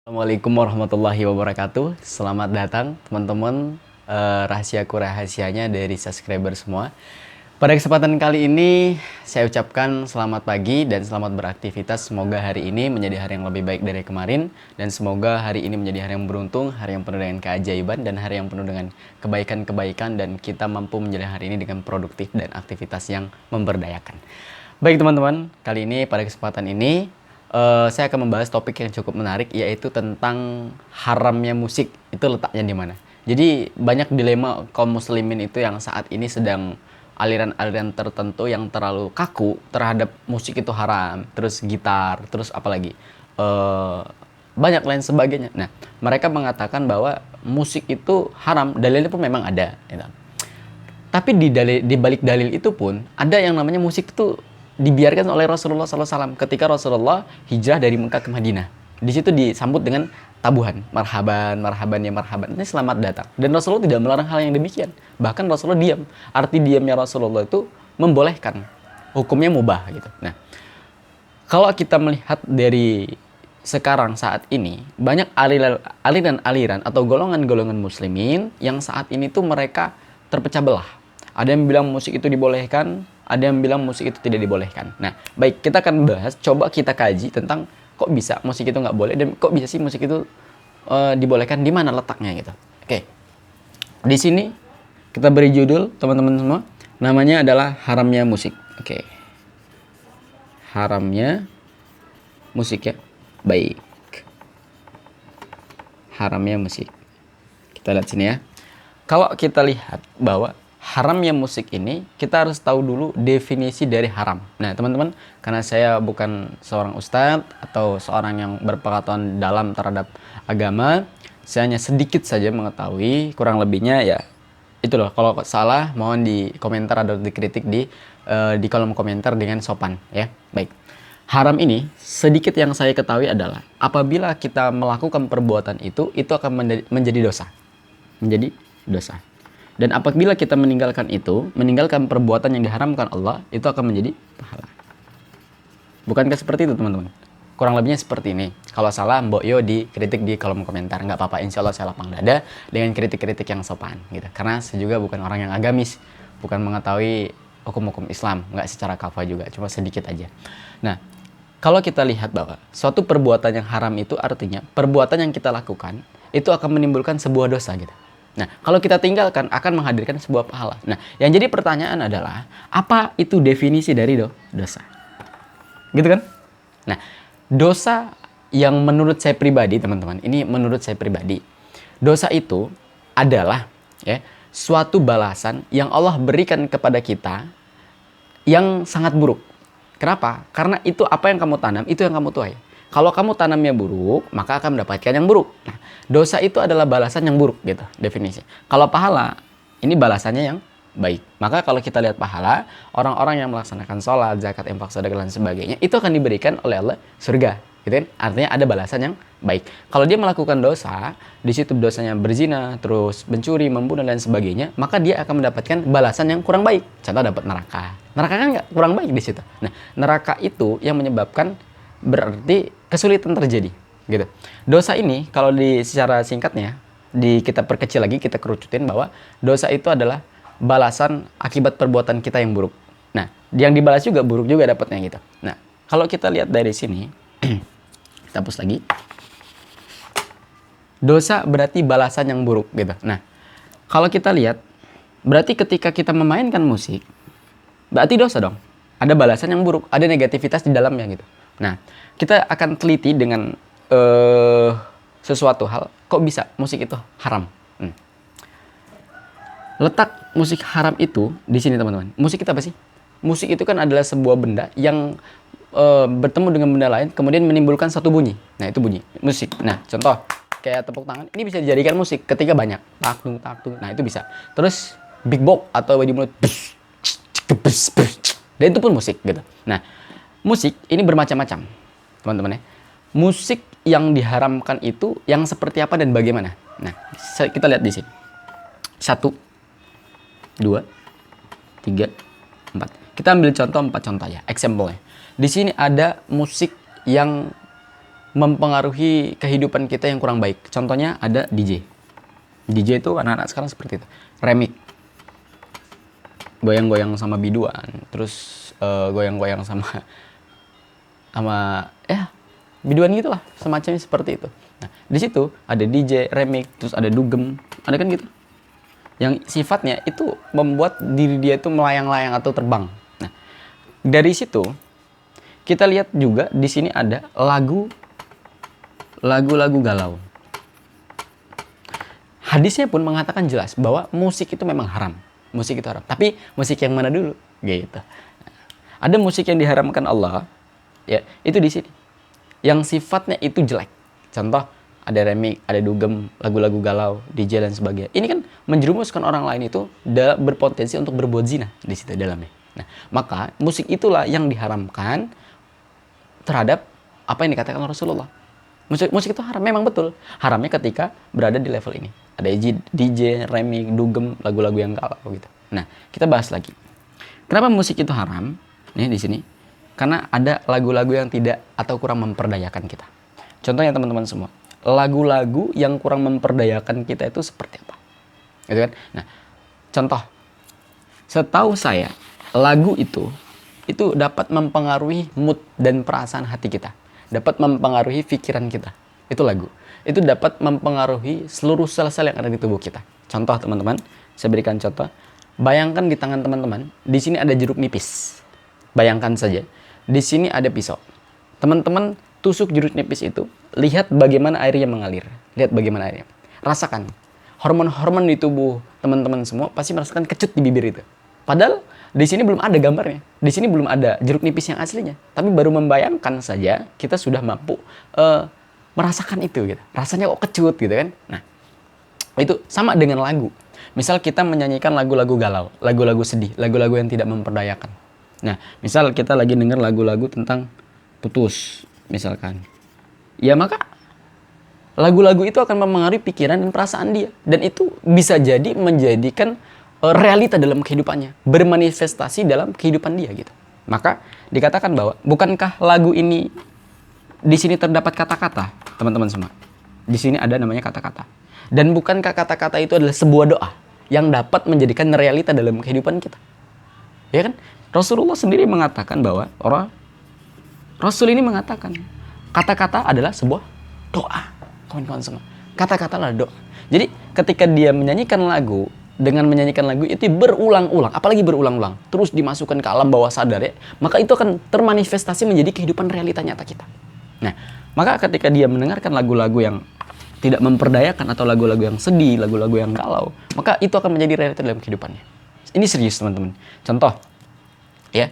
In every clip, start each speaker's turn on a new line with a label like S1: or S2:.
S1: Assalamualaikum warahmatullahi wabarakatuh. Selamat datang teman-teman, rahasiaku rahasianya dari subscriber semua. Pada kesempatan kali ini saya ucapkan selamat pagi dan selamat beraktivitas. Semoga hari ini menjadi hari yang lebih baik dari kemarin, dan semoga hari ini menjadi hari yang beruntung, hari yang penuh dengan keajaiban, dan hari yang penuh dengan kebaikan-kebaikan, dan kita mampu menjalani hari ini dengan produktif dan aktivitas yang memberdayakan. Baik teman-teman, kali ini pada kesempatan ini saya akan membahas topik yang cukup menarik, yaitu tentang haramnya musik. Itu letaknya di mana. Jadi banyak dilema kaum muslimin itu yang saat ini sedang aliran-aliran tertentu yang terlalu kaku terhadap musik itu haram, terus gitar, terus apalagi banyak lain sebagainya. Nah, mereka mengatakan bahwa musik itu haram, dalilnya pun memang ada, gitu. Tapi di balik dalil itu pun ada yang namanya musik itu dibiarkan oleh Rasulullah SAW ketika Rasulullah hijrah dari Mekah ke Madinah. Di situ disambut dengan tabuhan, marhaban, marhaban ya marhaban. Ini selamat datang. Dan Rasulullah tidak melarang hal yang demikian. Bahkan Rasulullah diam. Arti diamnya Rasulullah itu membolehkan. Hukumnya mubah gitu. Nah, kalau kita melihat dari sekarang saat ini, banyak aliran-aliran atau golongan-golongan muslimin yang saat ini tuh mereka terpecah belah. Ada yang bilang musik itu dibolehkan, ada yang bilang musik itu tidak dibolehkan. Nah, baik, kita akan bahas, coba kita kaji tentang kok bisa musik itu nggak boleh, dan kok bisa sih musik itu dibolehkan, di mana letaknya gitu. Oke, di sini kita beri judul, teman-teman semua, namanya adalah haramnya musik. Oke, haramnya musik ya. Baik, haramnya musik. Kita lihat sini ya. Kalau kita lihat bahwa haramnya musik ini, kita harus tahu dulu definisi dari haram. Nah, teman-teman, karena saya bukan seorang ustadz atau seorang yang berpengetahuan dalam terhadap agama, saya hanya sedikit saja mengetahui, kurang lebihnya ya itu loh. Kalau salah, mohon di komentar atau dikritik di kolom komentar dengan sopan ya. Baik. Haram ini, sedikit yang saya ketahui adalah apabila kita melakukan perbuatan itu akan menjadi dosa. Menjadi dosa. Dan apabila kita meninggalkan perbuatan yang diharamkan Allah, itu akan menjadi pahala. Bukankah seperti itu, teman-teman? Kurang lebihnya seperti ini. Kalau salah, Mbok Yo dikritik di kolom komentar. Nggak apa-apa, insya Allah saya lapang dada dengan kritik-kritik yang sopan. Gitu. Karena saya juga bukan orang yang agamis. Bukan mengetahui hukum-hukum Islam. Nggak secara kafah juga, cuma sedikit aja. Nah, kalau kita lihat bahwa suatu perbuatan yang haram itu artinya perbuatan yang kita lakukan itu akan menimbulkan sebuah dosa gitu. Nah, kalau kita tinggalkan akan menghadirkan sebuah pahala. Nah, yang jadi pertanyaan adalah apa itu definisi dari dosa? Gitu kan? Nah, dosa yang menurut saya pribadi, teman-teman, ini menurut saya pribadi, dosa itu adalah ya suatu balasan yang Allah berikan kepada kita yang sangat buruk. Kenapa? Karena itu apa yang kamu tanam, itu yang kamu tuai. Kalau kamu tanamnya buruk, maka akan mendapatkan yang buruk. Nah, dosa itu adalah balasan yang buruk gitu, definisi. Kalau pahala, ini balasannya yang baik. Maka kalau kita lihat pahala, orang-orang yang melaksanakan sholat, zakat, infak, sedekah dan sebagainya, itu akan diberikan oleh Allah surga. Gitu kan? Artinya ada balasan yang baik. Kalau dia melakukan dosa, di situ dosanya berzina, terus mencuri, membunuh dan sebagainya, maka dia akan mendapatkan balasan yang kurang baik. Contoh dapat neraka. Neraka kan nggak kurang baik di situ. Nah, neraka itu yang menyebabkan berarti kesulitan terjadi. Gitu. Dosa ini kalau secara singkatnya kita perkecil lagi, kita kerucutin bahwa dosa itu adalah balasan akibat perbuatan kita yang buruk. Nah, yang dibalas juga buruk juga dapatnya gitu. Nah, kalau kita lihat dari sini, kita hapus lagi. Dosa berarti balasan yang buruk gitu. Nah, kalau kita lihat, berarti ketika kita memainkan musik, berarti dosa dong. Ada balasan yang buruk, ada negativitas di dalamnya gitu. Nah, kita akan teliti dengan sesuatu hal, kok bisa musik itu haram? Letak musik haram itu di sini, teman-teman. Musik itu apa sih? Musik itu kan adalah sebuah benda yang bertemu dengan benda lain, kemudian menimbulkan satu bunyi. Nah, itu bunyi musik. Nah, contoh kayak tepuk tangan, ini bisa dijadikan musik ketika banyak taktung taktung. Nah, itu bisa. Terus big box atau di mulut, dan itu pun musik gitu. Nah, musik ini bermacam-macam, teman-teman ya. Musik yang diharamkan itu yang seperti apa dan bagaimana? Nah, kita lihat di sini. 1, 2, 3, 4. Kita ambil contoh 4 contoh ya, example-nya. Di sini ada musik yang mempengaruhi kehidupan kita yang kurang baik. Contohnya ada DJ. DJ itu anak-anak sekarang seperti itu. Remix. Goyang-goyang sama biduan, terus goyang-goyang sama ya biduan gitulah, semacamnya seperti itu. Nah, di situ ada DJ, remix, terus ada dugem, ada kan gitu. Yang sifatnya itu membuat diri dia itu melayang-layang atau terbang. Nah, dari situ kita lihat juga di sini ada lagu-lagu galau. Hadisnya pun mengatakan jelas bahwa musik itu memang haram. Musik itu haram. Tapi musik yang mana dulu? Gitu. Ada musik yang diharamkan Allah, ya itu di sini. Yang sifatnya itu jelek. Contoh, ada remix, ada dugem, lagu-lagu galau, DJ dan sebagainya. Ini kan menjerumuskan orang lain itu berpotensi untuk berbuat zina di situ dalamnya. Nah, maka musik itulah yang diharamkan terhadap apa yang dikatakan Rasulullah. Musik itu haram, memang betul. Haramnya ketika berada di level ini. Ada DJ, remix, dugem, lagu-lagu yang galau gitu. Nah, kita bahas lagi. Kenapa musik itu haram? Nih di sini. Karena ada lagu-lagu yang tidak atau kurang memperdayakan kita. Contohnya teman-teman semua, lagu-lagu yang kurang memperdayakan kita itu seperti apa? Gitu kan? Nah, contoh. Setahu saya, lagu itu dapat mempengaruhi mood dan perasaan hati kita. Dapat mempengaruhi pikiran kita. Itu lagu. Itu dapat mempengaruhi seluruh sel-sel yang ada di tubuh kita. Contoh teman-teman, saya berikan contoh. Bayangkan di tangan teman-teman, di sini ada jeruk nipis. Bayangkan saja, di sini ada pisau. Teman-teman tusuk jeruk nipis itu, lihat bagaimana airnya mengalir. Lihat bagaimana airnya. Rasakan. Hormon-hormon di tubuh teman-teman semua pasti merasakan kecut di bibir itu. Padahal di sini belum ada gambarnya. Di sini belum ada jeruk nipis yang aslinya. Tapi baru membayangkan saja, kita sudah mampu merasakan itu gitu. Rasanya kok kecut gitu kan. Nah, itu sama dengan lagu. Misal kita menyanyikan lagu-lagu galau, lagu-lagu sedih, lagu-lagu yang tidak memperdayakan. Nah, misal kita lagi dengar lagu-lagu tentang putus, misalkan. Ya maka lagu-lagu itu akan mempengaruhi pikiran dan perasaan dia. Dan itu bisa jadi menjadikan realita dalam kehidupannya. Bermanifestasi dalam kehidupan dia gitu. Maka dikatakan bahwa bukankah lagu ini di sini terdapat kata-kata, teman-teman semua. Di sini ada namanya kata-kata. Dan bukankah kata-kata itu adalah sebuah doa yang dapat menjadikan realita dalam kehidupan kita? Ya kan? Rasulullah sendiri mengatakan bahwa Rasul ini mengatakan kata-kata adalah sebuah doa. Kawan-kawan semua. Kata-kata adalah doa. Jadi ketika dia menyanyikan lagu, dengan menyanyikan lagu itu berulang-ulang, apalagi berulang-ulang, terus dimasukkan ke alam bawah sadar ya, maka itu akan termanifestasi menjadi kehidupan realita nyata kita. Nah, maka ketika dia mendengarkan lagu-lagu yang tidak memperdayakan atau lagu-lagu yang sedih, lagu-lagu yang galau, maka itu akan menjadi realita dalam kehidupannya. Ini serius teman-teman. Contoh, ya,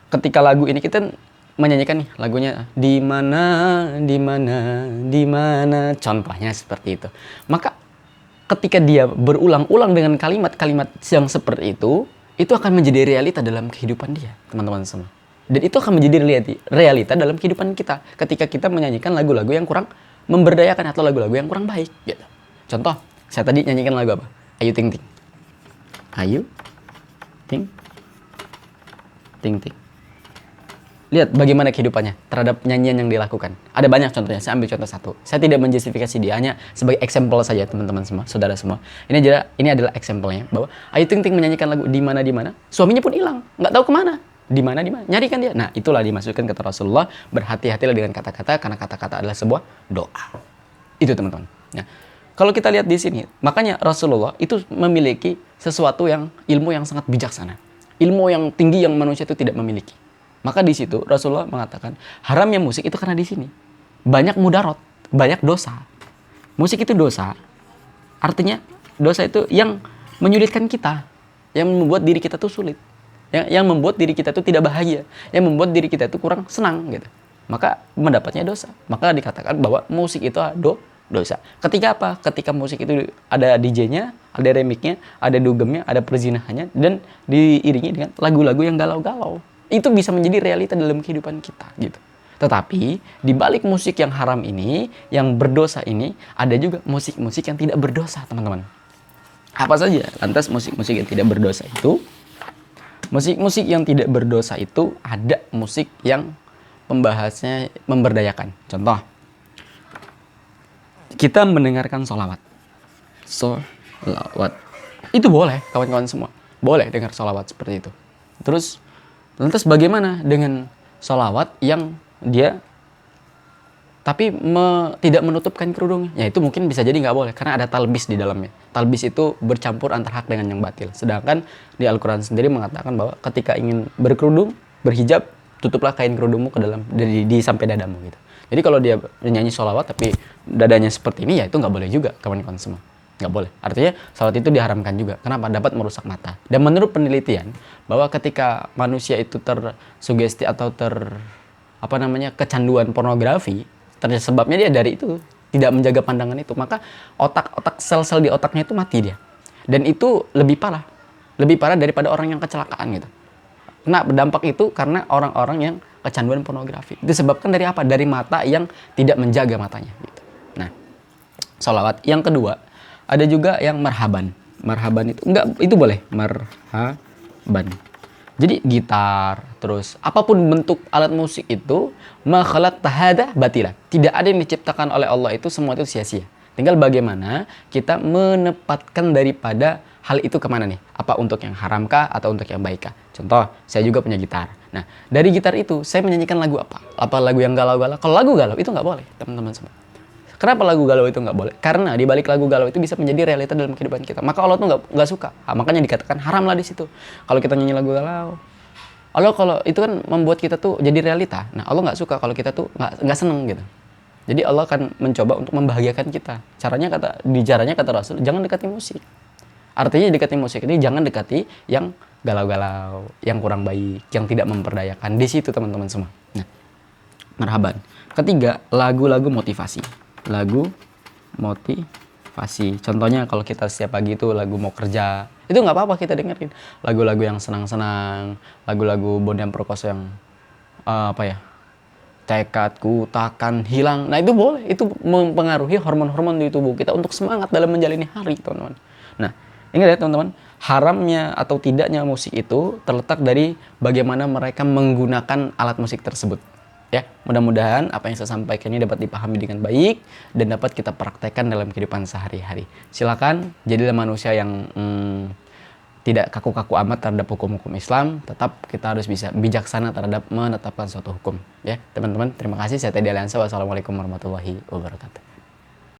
S1: ketika lagu ini kita menyanyikan nih lagunya di mana, contohnya seperti itu. Maka ketika dia berulang-ulang dengan kalimat-kalimat yang seperti itu akan menjadi realita dalam kehidupan dia, teman-teman semua. Dan itu akan menjadi realita dalam kehidupan kita ketika kita menyanyikan lagu-lagu yang kurang memberdayakan atau lagu-lagu yang kurang baik gitu. Contoh, saya tadi nyanyikan lagu apa? Ayu Ting Ting. Ayu Ting Ting Ting. Lihat bagaimana kehidupannya terhadap nyanyian yang dilakukan. Ada banyak contohnya, saya ambil contoh satu. Saya tidak menjustifikasi dia, hanya sebagai example saja teman-teman semua, saudara semua. Ini adalah example-nya bahwa Ayu Ting Ting menyanyikan lagu di mana, suaminya pun hilang, nggak tahu kemana. Di mana, nyarikan dia. Nah, itulah dimasukkan kata Rasulullah, berhati-hatilah dengan kata-kata karena kata-kata adalah sebuah doa. Itu teman-teman. Nah, kalau kita lihat di sini, makanya Rasulullah itu memiliki sesuatu ilmu yang sangat bijaksana. Ilmu yang tinggi yang manusia itu tidak memiliki. Maka di situ Rasulullah mengatakan, haramnya musik itu karena di sini banyak mudarat, banyak dosa. Musik itu dosa. Artinya dosa itu yang menyulitkan kita, yang membuat diri kita tuh sulit. Yang membuat diri kita itu tidak bahagia, yang membuat diri kita itu kurang senang gitu. Maka mendapatnya dosa. Maka dikatakan bahwa musik itu dosa. Ketika apa? Ketika musik itu ada DJ-nya, ada remix-nya, ada dugemnya, ada perzinahannya, dan diiringi dengan lagu-lagu yang galau-galau. Itu bisa menjadi realita dalam kehidupan kita gitu. Tetapi di balik musik yang haram ini, yang berdosa ini, ada juga musik-musik yang tidak berdosa, teman-teman. Apa saja? Lantas musik-musik yang tidak berdosa itu, musik-musik yang tidak berdosa itu ada musik yang pembahasnya memberdayakan. Contoh, kita mendengarkan sholawat. Sholawat. Itu boleh, kawan-kawan semua. Boleh dengar sholawat seperti itu. Terus, lantas bagaimana dengan sholawat yang dia tapi tidak menutupkan kerudungnya? Ya itu mungkin bisa jadi nggak boleh, karena ada talbis di dalamnya. Talbis itu bercampur antara hak dengan yang batil. Sedangkan di Al-Quran sendiri mengatakan bahwa ketika ingin berkerudung, berhijab, tutuplah kain kerudungmu ke dalam, di sampai dadamu gitu. Jadi kalau dia nyanyi sholawat tapi dadanya seperti ini, ya itu nggak boleh juga, kawan-kawan semua. Nggak boleh. Artinya sholawat itu diharamkan juga. Kenapa? Dapat merusak mata. Dan menurut penelitian, bahwa ketika manusia itu tersugesti atau kecanduan pornografi, sebabnya dia dari itu tidak menjaga pandangan itu, maka otak sel-sel di otaknya itu mati dia, dan itu lebih parah daripada orang yang kecelakaan gitu. Nah, berdampak itu karena orang-orang yang kecanduan pornografi disebabkan dari apa? Dari mata yang tidak menjaga matanya gitu. Nah, sholawat yang kedua ada juga yang marhaban itu enggak, itu boleh marhaban. Jadi gitar, terus apapun bentuk alat musik itu, ma khalaqtahada batila. Tidak ada yang diciptakan oleh Allah itu semua itu sia-sia. Tinggal bagaimana kita menempatkan daripada hal itu kemana nih? Apa untuk yang haramkah atau untuk yang baikkah? Contoh, saya juga punya gitar. Nah, dari gitar itu saya menyanyikan lagu apa? Apa lagu yang galau-galau? Kalau lagu galau itu nggak boleh, teman-teman semua. Kenapa lagu galau itu nggak boleh? Karena di balik lagu galau itu bisa menjadi realita dalam kehidupan kita. Maka Allah tuh nggak suka. Nah, makanya dikatakan haram lah di situ. Kalau kita nyanyi lagu galau, Allah kalau itu kan membuat kita tuh jadi realita. Nah, Allah nggak suka kalau kita tuh nggak seneng gitu. Jadi Allah akan mencoba untuk membahagiakan kita. Caranya kata Rasul, jangan dekati musik. Artinya dekati musik ini jangan dekati yang galau-galau, yang kurang baik, yang tidak memperdayakan. Di situ teman-teman semua. Nah, marhaban. Ketiga, lagu-lagu motivasi. Lagu motivasi. Contohnya kalau kita setiap pagi itu lagu mau kerja, itu nggak apa-apa kita dengerin. Lagu-lagu yang senang-senang, lagu-lagu Bondan Prakoso yang tekadku takkan hilang. Nah itu boleh, itu mempengaruhi hormon-hormon di tubuh kita untuk semangat dalam menjalani hari, teman-teman. Nah, ingat ya teman-teman, haramnya atau tidaknya musik itu terletak dari bagaimana mereka menggunakan alat musik tersebut. Ya, mudah-mudahan apa yang saya sampaikan ini dapat dipahami dengan baik dan dapat kita praktekkan dalam kehidupan sehari-hari. Silakan jadilah manusia yang tidak kaku-kaku amat terhadap hukum-hukum Islam. Tetap kita harus bisa bijaksana terhadap menetapkan suatu hukum. Ya, teman-teman, terima kasih. Saya Teddy Aliansa. Wassalamualaikum warahmatullahi wabarakatuh.